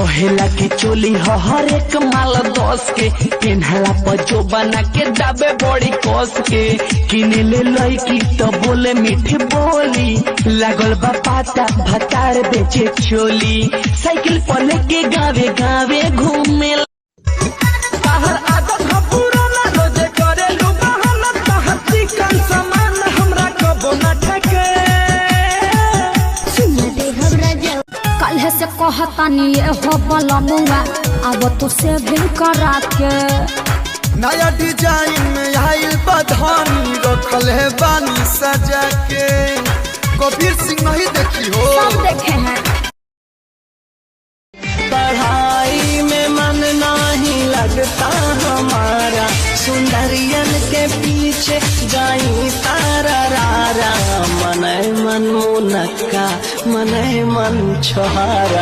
कहेला के चोली हर एक माल 10 के पेन्हला पर जो बना के दाबे बड़ी कस के किने ले लईकी तो बोले मीठी बोली लागल बा पाता भतार बेचे चोली साइकिल पर लेके गावे गावे घूमे से कहतानी ये हो बलमुआ अब तो से भी करा के नया डिजाइन में आइल बधानी रखल है बानी सजा के कबीर सिंह नहीं देखी हो सब देखे हैं। पढ़ाई में मन नहीं लगता हमारा सुंदरियन के पीछे जाई तारा रारा मन मुनक्का मन छोहारा।